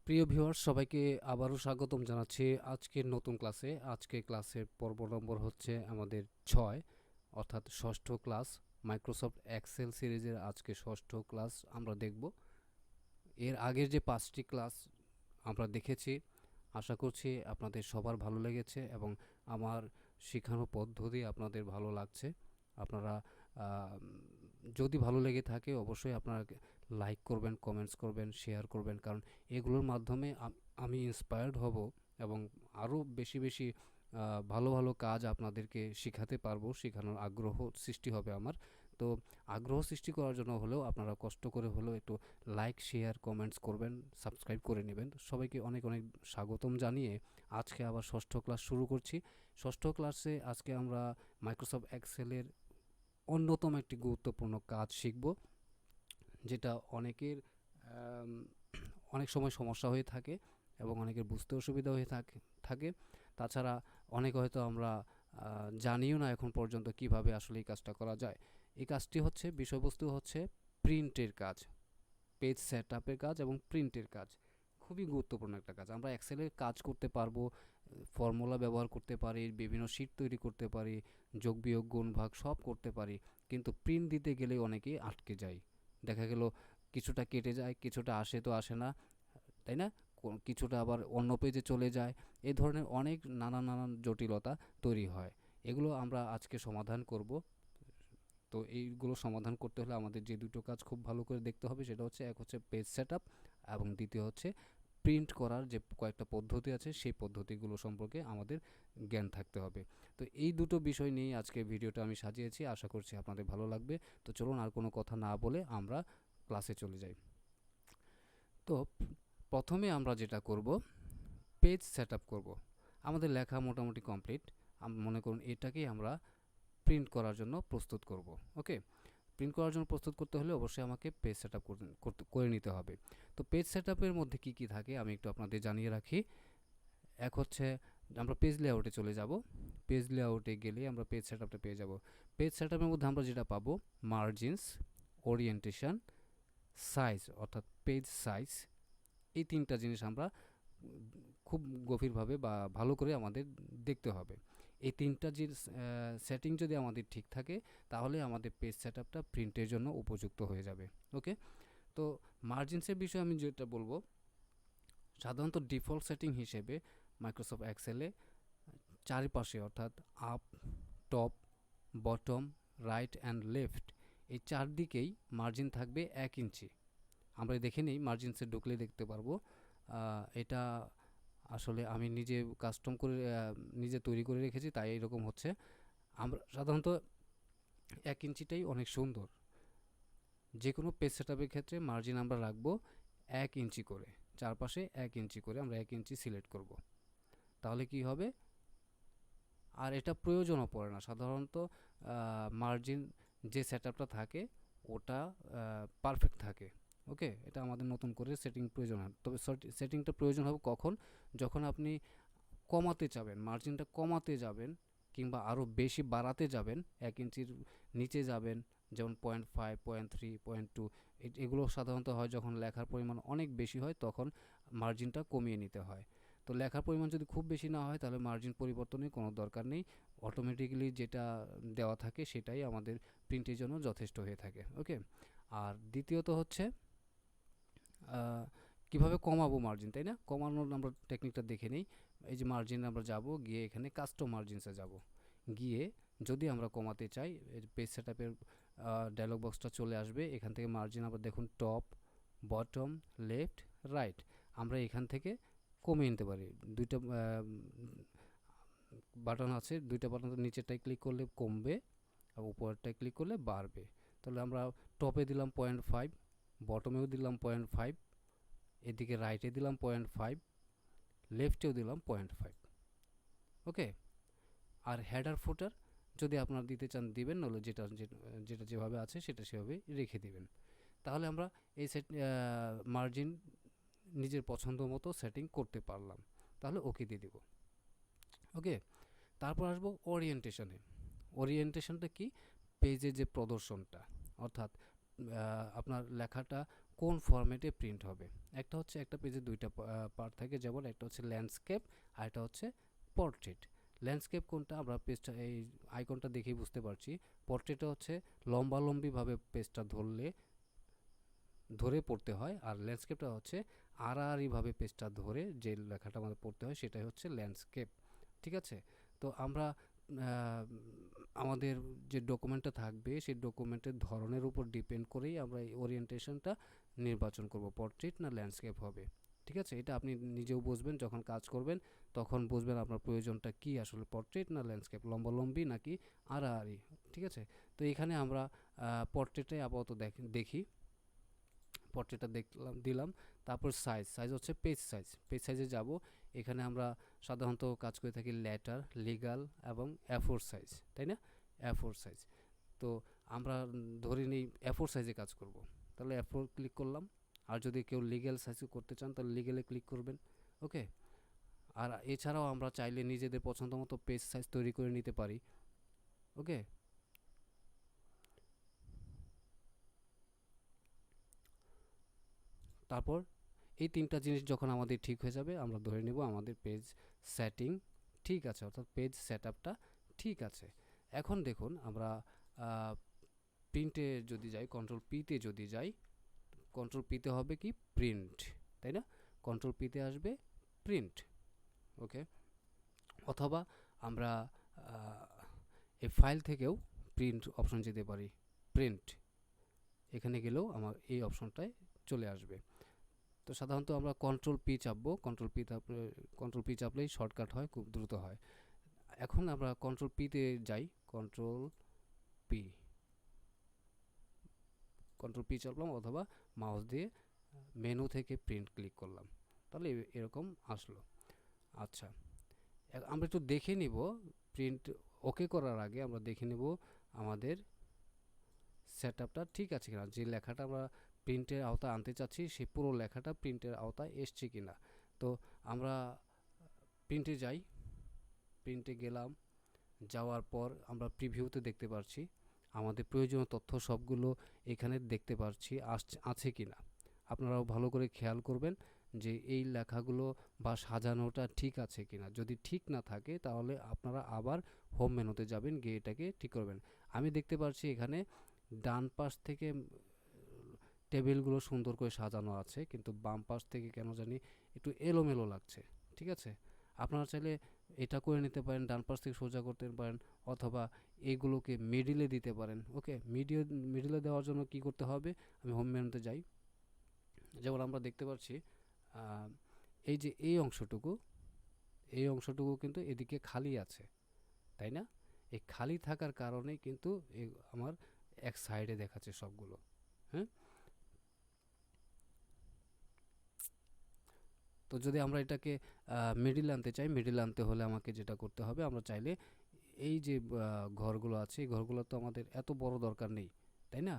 প্রিয় ভিউয়ার্স সবাইকে আবারও স্বাগতম জানাচ্ছি আজকের নতুন ক্লাসে। আজকের ক্লাসের পর্ব নম্বর হচ্ছে আমাদের 6, অর্থাৎ ষষ্ঠ ক্লাস। মাইক্রোসফট এক্সেল সিরিজের আজকে ষষ্ঠ ক্লাস আমরা দেখব। এর আগের যে 5টি ক্লাস আমরা দেখেছি, আশা করছি আপনাদের সবার ভালো লেগেছে এবং আমার শেখানো পদ্ধতি আপনাদের ভালো লাগছে। আপনারা যদি ভালো লেগে থাকে অবশ্যই আপনারা লাইক করবেন, কমেন্টস করবেন, শেয়ার করবেন, কারণ এগুলোর মাধ্যমে আমি ইন্সপায়ার্ড হব এবং আরও বেশি বেশি ভালো ভালো কাজ আপনাদেরকে শেখাতে পারবো, শেখানোর আগ্রহ সৃষ্টি হবে আমার। তো আগ্রহ সৃষ্টি করার জন্য হলেও আপনারা কষ্ট করে হলেও একটু লাইক, শেয়ার, কমেন্টস করবেন, সাবস্ক্রাইব করে নেবেন। সবাইকে অনেক অনেক স্বাগতম জানিয়ে আজকে আবার ষষ্ঠ ক্লাস শুরু করছি। ষষ্ঠ ক্লাসে আজকে আমরা মাইক্রোসফট এক্সেলের অন্যতম একটি গুরুত্বপূর্ণ কাজ শিখব, যেটা অনেকের অনেক সময় সমস্যা হয়ে থাকে এবং অনেকের বুঝতে অসুবিধা হয়ে থাকে। তাছাড়া অনেকে হয়তো আমরা জানিও না এখন পর্যন্ত কিভাবে আসলে এই কাজটা করা যায়। এই কাজটি হচ্ছে, বিষয়বস্তু হচ্ছে প্রিন্টের কাজ, পেজ সেটআপের কাজ এবং প্রিন্টের কাজ। খুবই গুরুত্বপূর্ণ একটা কাজ। আমরা এক্সেলে কাজ করতে পারবো, ফর্মুলা ব্যবহার করতে পারি, বিভিন্ন শীট তৈরি করতে পারি, যোগ বিয়োগ গুণ ভাগ সব করতে পারি, কিন্তু প্রিন্ট দিতে গেলে অনেকেই আটকে যায়। দেখা গেল কিছুটা কেটে যায়, কিছুটা আসে তো আসে না, তাই না? কিছুটা আবার অন্য পেজে চলে যায়। এই ধরনের অনেক নানান জটিলতা তৈরি হয়। এগুলো আমরা আজকে সমাধান করব। তো এইগুলো সমাধান করতে হলে আমাদের যে দুটো কাজ খুব ভালো করে দেখতে হবে, সেটা হচ্ছে, এক হচ্ছে পেজ সেটআপ এবং দ্বিতীয় হচ্ছে প্রিন্ট করার যে কয়েকটা পদ্ধতি আছে, সেই পদ্ধতিগুলো সম্পর্কে আমাদের জ্ঞান থাকতে হবে। তো এই দুটো বিষয় নিয়ে আজকে ভিডিওটা আমি সাজিয়েছি, আশা করছি আপনাদের ভালো লাগবে। তো চলুন আর কোনো কথা না বলে আমরা ক্লাসে চলে যাই। তো প্রথমে আমরা যেটা করব, পেজ সেটআপ করব। আমাদের লেখা মোটামুটি কমপ্লিট। মনে করুন এটাকেই আমরা প্রিন্ট করার জন্য প্রস্তুত করব। ওকে, প্রিন্ট করার জন্য প্রস্তুত করতে হলে অবশ্যই আমাকে পেজ সেটআপ করে নিতে হবে। তো পেজ সেটআপের মধ্যে কি কি থাকে আমি একটু আপনাদের জানিয়ে রাখি। এক হচ্ছে, আমরা পেজ লেআউটে চলে যাব। পেজ লেআউটে গেলে আমরা পেজ সেটআপটা পেয়ে যাব। পেজ সেটআপের মধ্যে আমরা যেটা পাবো, মার্জিনস, ওরিয়েন্টেশন, সাইজ অর্থাৎ পেজ সাইজ। এই তিনটা জিনিস আমরা খুব গভীরভাবে বা ভালো করে আমাদের দেখতে হবে। এই তিনটা যে সেটিং যদি আমাদের ঠিক থাকে, তাহলে আমাদের পেজ সেটআপটা প্রিন্টের জন্য উপযুক্ত হয়ে যাবে। ওকে, তো মার্জিনসের বিষয়ে আমি যেটা বলবো, সাধারণত ডিফল্ট সেটিং হিসেবে মাইক্রোসফট এক্সেলে চারিপাশে অর্থাৎ up, top, bottom, right and left, এই চারদিকেই মার্জিন থাকবে 1 ইঞ্চি। আমরা দেখে নিই, মার্জিনসে ঢুকলে দেখতে পারবো। এটা আসলে আমি নিজে কাস্টম করে নিজে তৈরি করে রেখেছি, তাই এরকম হচ্ছে। আমরা সাধারণত 1 ইঞ্চিটাই অনেক সুন্দর। যে কোনো পেজ সেটআপের ক্ষেত্রে মার্জিন আমরা রাখবো 1 ইঞ্চি করে, চারপাশে 1 ইঞ্চি করে আমরা 1 ইঞ্চি সিলেক্ট করব। তাহলে কি হবে, আর এটা প্রয়োজনও পড়ে না। সাধারণত মার্জিন যে সেটআপটা থাকে ওটা পারফেক্ট থাকে। ওকে, এটা আমাদের নতুন করে সেটিং প্রয়োজন হয়। তবে সেটিংটা প্রয়োজন হবে কখন, যখন আপনি কমাতে চাবেন, মার্জিনটা কমাতে যাবেন কিংবা আরও বেশি বাড়াতে যাবেন, 1 ইঞ্চির নিচে যাবেন, যেমন 0.5, 0.3, 0.2। এগুলো সাধারণত হয় যখন লেখার পরিমাণ অনেক বেশি হয়, তখন মার্জিনটা কমিয়ে নিতে হয়। তো লেখার পরিমাণ যদি খুব বেশি না হয়, তাহলে মার্জিন পরিবর্তনের কোনো দরকার নেই। অটোমেটিক্যালি যেটা দেওয়া থাকে সেটাই আমাদের প্রিন্টের জন্য যথেষ্ট হয়ে থাকে। ওকে, আর দ্বিতীয়ত হচ্ছে কিভাবে কমাবো মার্জিন, তাই না? কমানোর আমরা টেকনিকটা দেখে নিই। এই যে মার্জিন আমরা যাব, গিয়ে এখানে কাস্টম মার্জিনসে যাব। গিয়ে যদি আমরা কমাতে চাই, পেজ সেটআপের ডায়লগ বক্সটা চলে আসবে। এখান থেকে মার্জিন আবার দেখুন, টপ, বটম, লেফট, রাইট, আমরা এখান থেকে কমিয়ে নিতে পারি। দুইটা বাটন আছে, দুইটা বাটন, নিচেরটায় ক্লিক করলে কমবে আর উপরেরটায় ক্লিক করলে বাড়বে। তাহলে আমরা টপে দিলাম 0.5, বটমেও দিলাম 0.5, এদিকে রাইটে দিলাম 0.5, লেফটেও দিলাম 0.5। ওকে, আর হেডার ফুটার যদি আপনারা দিতে চান দিবেন, নাহলে যেটা যেটা যেভাবে আছে সেটা সেভাবে রেখে দিবেন। তাহলে আমরা এই মার্জিন নিজের পছন্দ মতো সেটিং করতে পারলাম। তাহলে ওকে দিয়ে দিব। ওকে, তারপর আসবো ওরিয়েন্টেশনে। ওরিয়েন্টেশনটা কি, পেজের যে প্রদর্শনটা, অর্থাৎ আপনার লেখাটা কোন ফরম্যাটে প্রিন্ট হবে। একটা হচ্ছে একটা পেজে দুইটা পার্ট থাকে, যেমন একটা হচ্ছে ল্যান্ডস্কেপ আর একটা হচ্ছে পোর্ট্রেট। ল্যান্ডস্কেপ কোনটা আমরা পেজটা এই আইকনটা দেখেই বুঝতে পারছি। পোর্ট্রেটটা হচ্ছে লম্বালম্বিভাবে পেজটা ধরে পড়তে হয়, আর ল্যান্ডস্কেপটা হচ্ছে আড়াআড়িভাবে পেজটা ধরে যে লেখাটা আমাদের পড়তে হয় সেটাই হচ্ছে ল্যান্ডস্কেপ। ঠিক আছে, তো আমরা আমাদের যে ডকুমেন্টটা থাকবে সেই ডকুমেন্টের ধরনের উপর ডিপেন্ড করেই আমরা এই ওরিয়েন্টেশনটা নির্বাচন করব, পোর্ট্রেট না ল্যান্ডস্কেপ হবে। ঠিক আছে, এটা আপনি নিজেও বুঝবেন, যখন কাজ করবেন তখন বুঝবেন আপনার প্রয়োজনটা কি, আসলে পোর্ট্রেট না ল্যান্ডস্কেপ, লম্বালম্বি নাকি আড়াআড়ি। ঠিক আছে, তো এখানে আমরা পোর্ট্রেটে আপাতত দেখি। পোর্ট্রেটটা দিলাম। তারপর সাইজ হচ্ছে পেজ সাইজে যাব। এখানে আমরা সাধারণত কাজ করে থাকি লেটার, লিগ্যাল এবং A4 সাইজ, তাই না? A4 size. তো আমরা ধরে নিই A4 সাইজে কাজ করব, তাহলে A4 ক্লিক করলাম। আর যদি কেউ লিগ্যাল সাইজে করতে চান তাহলে লিগ্যালে ক্লিক করবেন। ওকে, আর এছাড়াও আমরা চাইলে নিজেদের পছন্দ মতো পেজ সাইজ তৈরি করে নিতে পারি। ওকে, তারপর এই তিনটা জিনিস যখন আমাদের ঠিক হয়ে যাবে, আমরা ধরে নেব আমাদের পেজ সেটিং ঠিক আছে, অর্থাৎ পেজ সেটআপটা ঠিক আছে। এখন দেখুন আমরা প্রিন্টে যদি যাই, কন্ট্রোল পিতে যদি যাই, কন্ট্রোল পিতে হবে কি প্রিন্ট, তাই না? কন্ট্রোল পিতে আসবে প্রিন্ট। ওকে, অথবা আমরা এই ফাইল থেকেও প্রিন্ট অপশন যেতে পারি, প্রিন্ট, এখানে গেলেও আমার এই অপশনটায় চলে আসবে। তো সাধারণত আমরা কন্ট্রোল পি চাপবো, কন্ট্রোল পি চাপলেই শর্টকাট হয়, খুব দ্রুত হয়। এখন আমরা কন্ট্রোল পিতে যাই, পি কন্ট্রোল পি চাপলাম, অথবা মাউস দিয়ে মেনু থেকে প্রিন্ট ক্লিক করলাম, তাহলে এরকম আসলো। আচ্ছা, আমরা একটু দেখে নিব, প্রিন্ট ওকে করার আগে আমরা দেখে নেব আমাদের সেটআপটা ঠিক আছে কিনা, যে লেখাটা আমরা প্রিন্টের আওতায় আনতে চাচ্ছি সেই পুরো লেখাটা প্রিন্টের আওতায় এসছে কিনা। তো আমরা প্রিন্টে যাই, প্রিন্টে গেলাম, যাওয়ার পর আমরা প্রিভিউতে দেখতে পাচ্ছি আমাদের প্রয়োজনীয় তথ্য সবগুলো এখানে দেখতে পাচ্ছি আছে কিনা। আপনারাও ভালো করে খেয়াল করবেন যে এই লেখাগুলো বা সাজানোটা ঠিক আছে কিনা। যদি ঠিক না থাকে তাহলে আপনারা আবার হোম মেনুতে যাবেন, গিয়ে এটাকে ঠিক করবেন। আমি দেখতে পাচ্ছি এখানে ডান পাশ থেকে টেবিলগুলো সুন্দর করে সাজানো আছে, কিন্তু বাম পাশ থেকে কেন জানি একটু এলোমেলো লাগছে। ঠিক আছে, আপনারা চাইলে এটা করে নিতে পারেন, ডান পাশ থেকে সোজা করতে পারেন, অথবা এগুলোকে মিডিলে দিতে পারেন। ওকে, মিডিলে দেওয়ার জন্য কি করতে হবে, আমি হোম মেনুতে যাই। যেমন আমরা দেখতে পাচ্ছি এই যে এই অংশটুকু কিন্তু এদিকে খালি আছে, তাই না? এই খালি থাকার কারণে কিন্তু আমার এক সাইডে দেখাচ্ছে সবগুলো। হ্যাঁ, তো যদি আমরা এটাকে মিডিল আনতে চাই, মিডিল আনতে হলে আমাকে যেটা করতে হবে, আমরা চাইলে এই যে ঘরগুলো আছে এই ঘরগুলো তো আমাদের এত বড় দরকার নেই, তাই না?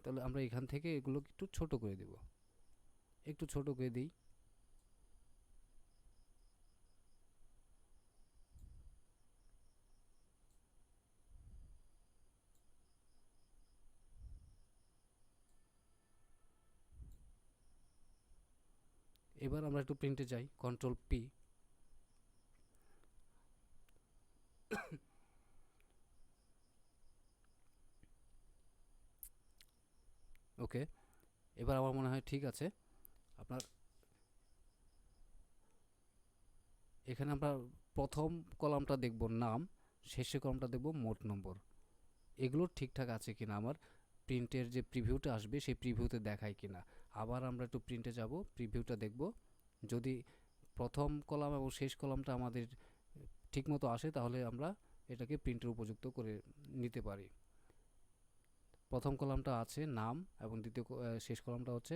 তাহলে আমরা এখান থেকে এগুলো একটু ছোট করে দেব, একটু ছোট করে দিই। এবার আমরা একটু প্রিন্টে যাই, কন্ট্রোল পি। ওকে, এবার আমার মনে হয় ঠিক আছে। আপনার এখানে আমরা প্রথম কলামটা দেখব নাম, শেষের কলামটা দেখব মোট নম্বর, এগুলো ঠিকঠাক আছে কিনা, আমার প্রিন্টের যে প্রিভিউটা আসবে সেই প্রিভিউতে দেখায় কিনা। আবার আমরা একটু প্রিন্টে যাব, প্রিভিউটা দেখব, যদি প্রথম কলাম এবং শেষ কলামটা আমাদের ঠিকমতো আসে তাহলে আমরা এটাকে প্রিন্টের উপযুক্ত করে নিতে পারি। প্রথম কলামটা আছে নাম এবং শেষ কলামটা হচ্ছে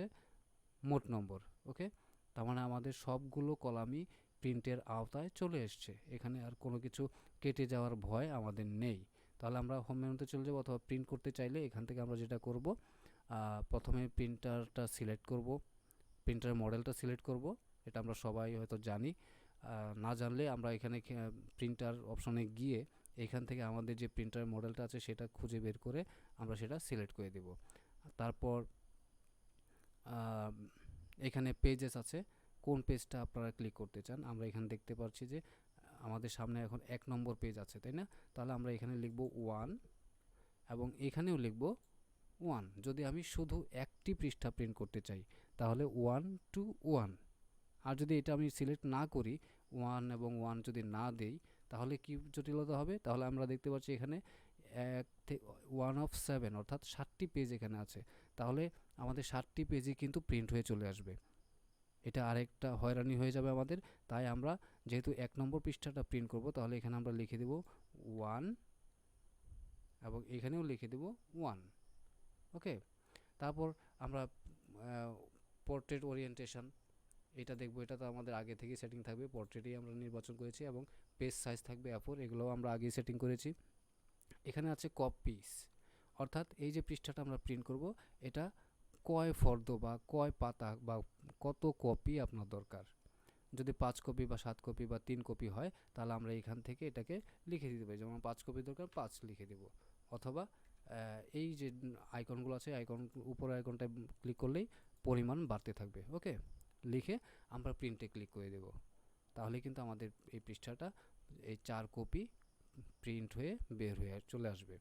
মোট নম্বর। ওকে, তার মানে আমাদের সবগুলো কলামই প্রিন্টের আওতায় চলে এসছে, এখানে আর কোনো কিছু কেটে যাওয়ার ভয় আমাদের নেই। তাহলে আমরা হোম মেনুতে চলে যাব, অথবা প্রিন্ট করতে চাইলে এখান থেকে আমরা যেটা করব, প্রথমে প্রিন্টারটা সিলেক্ট করব, প্রিন্টারের মডেলটা সিলেক্ট করব। এটা আমরা সবাই হয়তো জানি, না জানলে আমরা এখানে প্রিন্টার অপশনে গিয়ে এখান থেকে আমাদের যে প্রিন্টারের মডেলটা আছে সেটা খুঁজে বের করে আমরা সেটা সিলেক্ট করে দেব। তারপর আহ, এখানে পেজেস আছে, কোন পেজটা আপনারা ক্লিক করতে চান। আমরা এখানে দেখতে পাচ্ছি যে আমাদের সামনে এখন 1 নম্বর পেজ আছে, তাই না? তাহলে আমরা এখানে লিখব 1 এবং এখানেও লিখব 1। যদি আমি শুধু একটি পৃষ্ঠা প্রিন্ট করতে চাই তাহলে 1 to 1। আর যদি এটা আমি সিলেক্ট না করি, 1 এবং 1 যদি না দেই, তাহলে কি জটিলতা হবে? তাহলে আমরা দেখতে পাচ্ছি এখানে 1 of 7 অর্থাৎ 7টি পেজ এখানে আছে। তাহলে আমাদের 7টি পেজই কিন্তু প্রিন্ট হয়ে চলে আসবে। এটা আরেকটা হয়রানি হয়ে যাবে আমাদের। তাই আমরা যেহেতু 1 নম্বর পৃষ্ঠাটা প্রিন্ট করব, তাহলে এখানে আমরা লিখে দেব 1 এবং এখানেও লিখে দেব 1। ওকে, তারপর আমরা পোর্ট্রেট ওরিয়েন্টেশন এটা দেখব। এটা তো আমাদের আগে থেকেই সেটিং থাকবে, পোর্ট্রেটই আমরা নির্বাচন করেছি এবং পেজ সাইজ থাকবে A4, এগুলোও আমরা আগেই সেটিং করেছি। এখানে আছে কপিস, অর্থাৎ এই যে পৃষ্ঠাটা আমরা প্রিন্ট করব এটা কয় ফর্দ বা কয় পাতা বা কত কপি আপনার দরকার। যদি 5 কপি বা 7 কপি বা 3 কপি হয়, তাহলে আমরা এখান থেকে এটাকে লিখে দিতে পারি, যেমন 5 কপি দরকার 5 লিখে দেব। অথবা এই যে আইকনগুলো আছে, আইকন উপরের আইকনটায় ক্লিক করলেই পরিমাণ বাড়তে থাকবে। ওকে, লিখে আমরা প্রিন্টে ক্লিক করে দেব। তাহলে কিন্তু আমাদের এই পৃষ্ঠাটা এই 4 কপি প্রিন্ট হয়ে বের হয়ে চলে আসবে।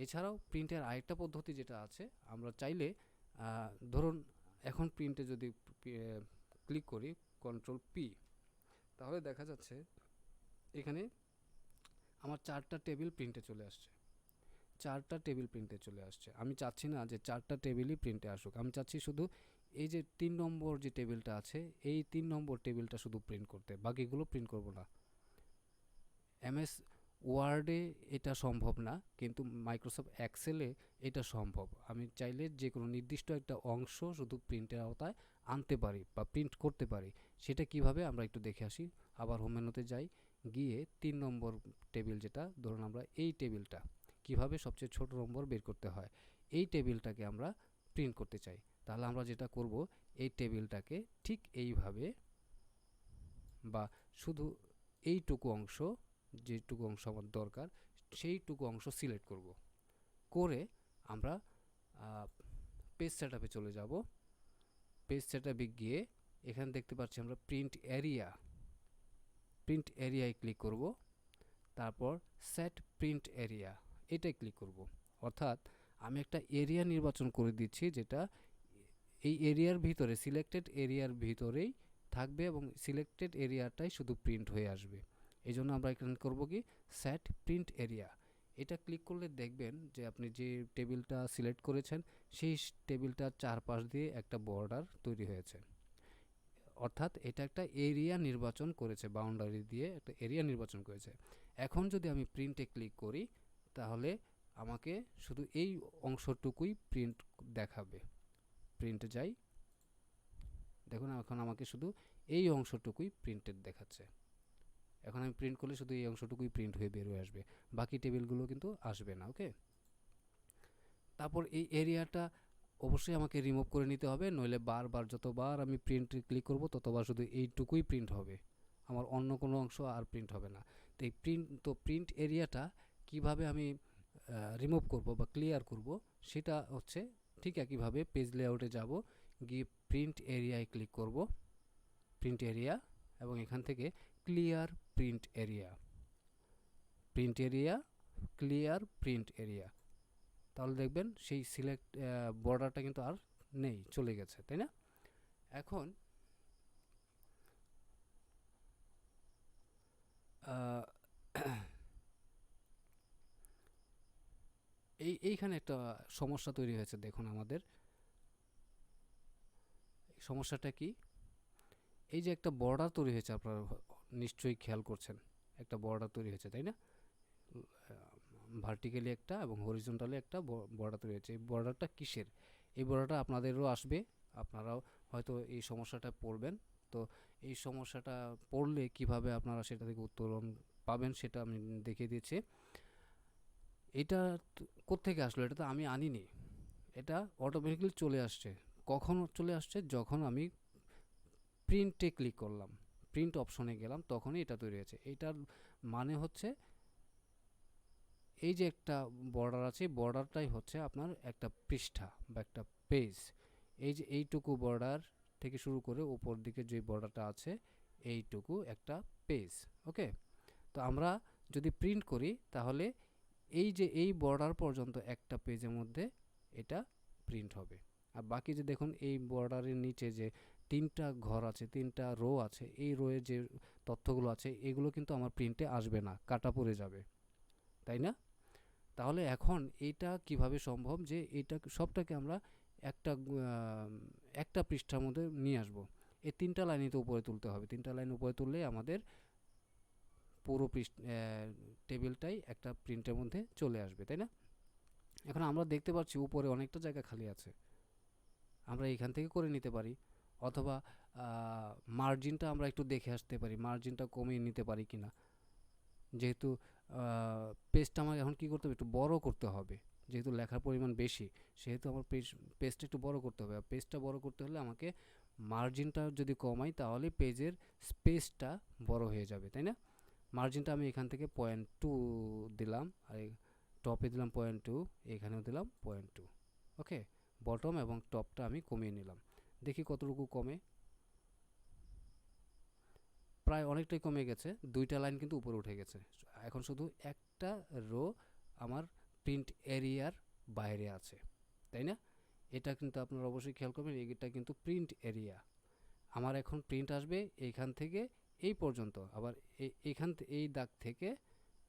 এছাড়াও প্রিন্টের আরেকটা পদ্ধতি যেটা আছে, আমরা চাইলে ধরুন এখন প্রিন্টে যদি ক্লিক করি কন্ট্রোল পি, তাহলে দেখা যাচ্ছে এখানে আমার 4টা টেবিল প্রিন্টে চলে আসছে। 4টা টেবিল প্রিন্টে চলে আসছে। আমি চাচ্ছি না যে 4টা টেবিলই প্রিন্টে আসুক, আমি চাচ্ছি শুধু এই যে 3 নম্বর যে টেবিলটা আছে এই 3 নম্বর টেবিলটা শুধু প্রিন্ট করতে, বাকিগুলো প্রিন্ট করব না। এমএস ওয়ার্ডে এটা সম্ভব না, কিন্তু মাইক্রোসফট এক্সেলে এটা সম্ভব। আমি চাইলে যে কোনো নির্দিষ্ট একটা অংশ শুধু প্রিন্টের আওতায় আনতে পারি বা প্রিন্ট করতে পারি। সেটা কিভাবে আমরা একটু দেখে আসি। আবার হোম মেনুতে যাই, গিয়ে 3 নম্বর টেবিল যেটা, ধরুন আমরা এই টেবিলটা কিভাবে সবচেয়ে ছোট নম্বর বের করতে হয়, এই টেবিলটাকে আমরা প্রিন্ট করতে চাই। তাহলে আমরা যেটা করব, এই টেবিলটাকে ঠিক এইভাবে বা শুধু এইটুকু অংশ, যেটুকু অংশ আমার দরকার সেইটুকু অংশ সিলেক্ট করব। করে আমরা পেজ সেটআপে চলে যাব। পেজ সেটআপে গিয়ে এখানে দেখতে পাচ্ছি আমরা প্রিন্ট এরিয়ায় ক্লিক করব। তারপর সেট প্রিন্ট এরিয়া এটাই ক্লিক করব। অর্থাৎ আমি একটা এরিয়া নির্বাচন করে দিচ্ছি, যেটা এই এরিয়ার ভিতরে, সিলেক্টেড এরিয়ার ভিতরেই থাকবে এবং সিলেক্টেড এরিয়াটাই শুধু প্রিন্ট হয়ে আসবে। এই জন্য আমরা এখানে করব কি, সেট প্রিন্ট এরিয়া। এটা ক্লিক করলে দেখবেন যে আপনি যে টেবিলটা সিলেক্ট করেছেন সেই টেবিলটার চারপাশ দিয়ে একটা বর্ডার তৈরি হয়েছে। অর্থাৎ এটা একটা এরিয়া নির্বাচন করেছে, বাউন্ডারি দিয়ে একটা এরিয়া নির্বাচন করেছে। এখন যদি আমি প্রিন্টে ক্লিক করি, তাহলে আমাকে শুধু এই অংশটুকুই প্রিন্ট দেখাবে। প্রিন্টে যাই, দেখুন এখন আমাকে শুধু এই অংশটুকুই প্রিন্টেড দেখাচ্ছে। এখন আমি প্রিন্ট করলে শুধু এই অংশটুকুই প্রিন্ট হয়ে বের হয়ে আসবে, বাকি টেবিলগুলো কিন্তু আসবে না। ওকে, তারপর এই এরিয়াটা অবশ্যই আমাকে রিমুভ করে নিতে হবে, নইলে বারবার যতবার আমি প্রিন্টে ক্লিক করব ততবার শুধু এইটুকুই প্রিন্ট হবে, আমার অন্য কোনো অংশ আর প্রিন্ট হবে না। তো এই প্রিন্ট এরিয়াটা কিভাবে আমি রিমুভ করব বা ক্লিয়ার করব, সেটা হচ্ছে ঠিক একইভাবে পেজ লেআউটে যাব, গিয়ে প্রিন্ট এরিয়ায় ক্লিক করব, প্রিন্ট এরিয়া, এবং এখান থেকে clear print area, clear print area. তাহলে দেখবেন সেই সিলেক্ট বর্ডারটা কিন্তু আর নেই, চলে গেছে, তাই না? এখন এইখানে একটা সমস্যা তৈরি হয়েছে, দেখুন আমাদের সমস্যাটা কি। এই যে একটা বর্ডার তৈরি হয়েছে, আপনারা নিশ্চয়ই খেয়াল করছেন, একটা বর্ডার তৈরি হয়েছে, তাই না? ভার্টিক্যালি একটা এবং হরিজন্টালি একটা বর্ডার তৈরি হয়েছে। এই বর্ডারটা কিসের? এই বর্ডারটা আপনাদেরও আসবে, আপনারাও হয়তো এই সমস্যাটা পড়বেন। তো এই সমস্যাটা পড়লে কিভাবে আপনারা সেটা থেকে উত্তরণ পাবেন সেটা আমি দেখিয়ে দিচ্ছি। এটা কোত্থেকে আসলো? এটা তো আমি আনিনি, এটা অটোমেটিক্যালি চলে আসছে। কখন চলে আসছে? যখন আমি প্রিন্টে ক্লিক করলাম, প্রিন্ট অপশনে গেলাম, তখনই এটা তৈরি হয়েছে। এটার মানে হচ্ছে এই যে একটা বর্ডার আছে, বর্ডারটাই হচ্ছে আপনার একটা পৃষ্ঠা বা একটা পেজ। এই যে এইটুকু বর্ডার থেকে শুরু করে উপর দিকে যে বর্ডারটা আছে এইটুকু একটা পেজ। ওকে, তো আমরা যদি প্রিন্ট করি তাহলে এই যে এই বর্ডার পর্যন্ত একটা পেজের মধ্যে এটা প্রিন্ট হবে। আর বাকি যে দেখুন এই বর্ডারের নিচে যে তিনটা ঘর আছে, তিনটা রো আছে, এই রোয়ে যে তথ্যগুলো আছে এগুলো কিন্তু আমার প্রিন্টে আসবে না, কাটা পড়ে যাবে, তাই না? তাহলে এখন এটা কিভাবে সম্ভব যে এটা সবটাকে আমরা একটা একটা পৃষ্ঠার মধ্যে নিয়ে আসব? এই তিনটা লাইনই তো উপরে তুলতে হবে, তিনটা লাইন উপরে তুললে আমাদের পুরো টেবিলটাই একটা প্রিন্টের মধ্যে চলে আসবে, তাই না? এখন আমরা দেখতে পাচ্ছি উপরে অনেকটা জায়গা খালি আছে, আমরা এখান থেকে করে নিতে পারি, অথবা মার্জিনটা আমরা একটু দেখে আসতে পারি, মার্জিনটা কমিয়ে নিতে পারি কিনা। যেহেতু পেজটা আমাকে এখন কী করতে হবে, একটু বড় করতে হবে, যেহেতু লেখার পরিমাণ বেশি সেহেতু আমার পেজটা একটু বড় করতে হবে। আর পেজটা বড় করতে হলে আমাকে মার্জিনটা যদি কমাই তাহলে পেজের স্পেসটা বড় হয়ে যাবে, তাই না? মার্জিনটা আমি এখান থেকে 0.2 দিলাম, আর টপে দিলাম 0.2, এখানেও দিলাম 0.2। ওকে, বটম এবং টপটা আমি কমিয়ে নিলাম, দেখি কতটুকু কমে। প্রায় অনেকটাই কমে গেছে, দুইটা লাইন কিন্তু উপরে উঠে গেছে। এখন শুধু একটা রো আমার প্রিন্ট এরিয়ার বাইরে আছে, তাই না? এটা কিন্তু আপনারা অবশ্যই খেয়াল করবেন, এটা কিন্তু প্রিন্ট এরিয়া। আমার এখন প্রিন্ট আসবে এইখান থেকে এই পর্যন্ত, আবার এই দাগ থেকে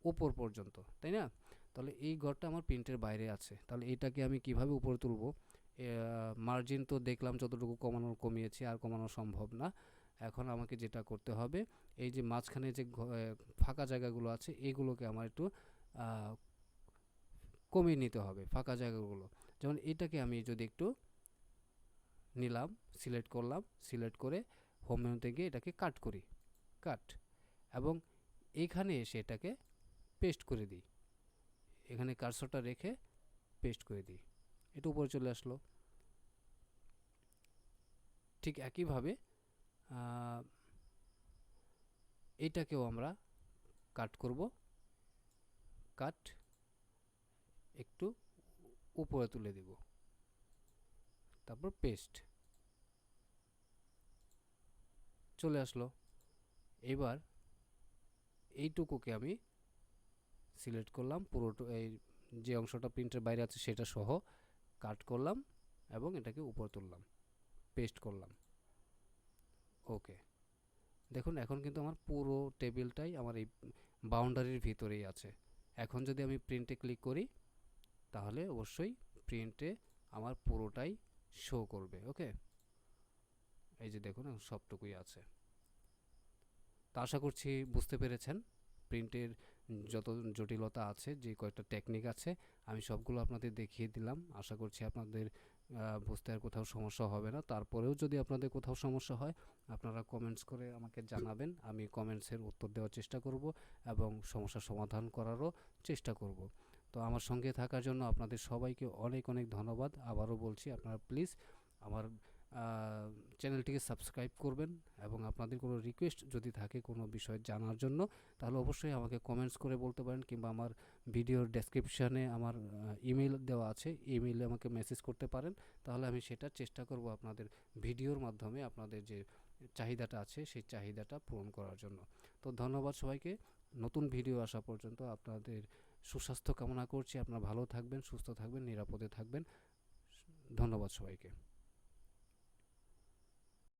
উপর পর্যন্ত, তাই না? তাহলে এই ঘরটা আমার প্রিন্টের বাইরে আছে, তাহলে এটাকে আমি কিভাবে উপরে তুলব? মার্জিন তো দেখলাম যতটুকু কমানোর কমিয়েছি, আর কমানো সম্ভব না। এখন আমাকে যেটা করতে হবে, এই যে মাঝখানে যে ফাঁকা জায়গাগুলো আছে এগুলোকে আমার একটু কমিয়ে নিতে হবে, ফাঁকা জায়গাগুলো। যেমন এটাকে আমি যদি একটু নিলাম, সিলেক্ট করলাম, সিলেক্ট করে হোম মেনু থেকে এটাকে কাট করি, কাট, এবং এইখানে এসে এটাকে পেস্ট করে দিই, এখানে কার্সরটা রেখে পেস্ট করে দিই, এটা উপরে চলে আসলো। ঠিক একইভাবে এইটাকেও আমরা কাট করব, কাট, একটু উপরে তুলে দিব, তারপর পেস্ট, চলে আসলো। এবার এইটুকুকে আমি সিলেক্ট করলাম, পুরোটা এই যে অংশটা প্রিন্টের বাইরে আছে সেটা সহ কাট করলাম এবং এটাকে উপরে তুললাম, পেস্ট করলাম। ওকে, দেখুন এখন কিন্তু আমার পুরো টেবিলটাই আমার এই বাউন্ডারির ভিতরেই আছে। এখন যদি আমি প্রিন্টে ক্লিক করি তাহলে অবশ্যই প্রিন্টে আমার পুরোটাই শো করবে। ওকে, এই যে দেখুন সবটুকুই আছে। তা আশা করছি বুঝতে পেরেছেন প্রিন্টের যত জটিলতা আছে, যে কয়েকটা টেকনিক আছে আমি সবগুলো আপনাদের দেখিয়ে দিলাম। আশা করছি আপনাদের বুঝতে আর কোথাও সমস্যা হবে না। তারপরেও যদি আপনাদের কোথাও সমস্যা হয় আপনারা কমেন্টস করে আমাকে জানাবেন, আমি কমেন্টসের উত্তর দেওয়ার চেষ্টা করব এবং সমস্যার সমাধান করারও চেষ্টা করব। তো আমার সঙ্গে থাকার জন্য আপনাদের সবাইকে অনেক অনেক ধন্যবাদ। আবারও বলছি আপনারা প্লিজ আমার চ্যানেলটিকে সাবস্ক্রাইব করবেন, এবং আপনাদের কোনো রিকোয়েস্ট যদি থাকে কোনো বিষয় জানার জন্য তাহলে অবশ্যই আমাকে কমেন্টস করে বলতে পারেন, কিংবা আমার ভিডিওর ডেসক্রিপশানে আমার ইমেল দেওয়া আছে, ইমেইলে আমাকে মেসেজ করতে পারেন। তাহলে আমি সেটা চেষ্টা করব আপনাদের ভিডিওর মাধ্যমে আপনাদের যে চাহিদাটা আছে সেই চাহিদাটা পূরণ করার জন্য। তো ধন্যবাদ সবাইকে। নতুন ভিডিও আসা পর্যন্ত আপনাদের সুস্বাস্থ্য কামনা করছি। আপনারা ভালো থাকবেন, সুস্থ থাকবেন, নিরাপদে থাকবেন। ধন্যবাদ সবাইকে।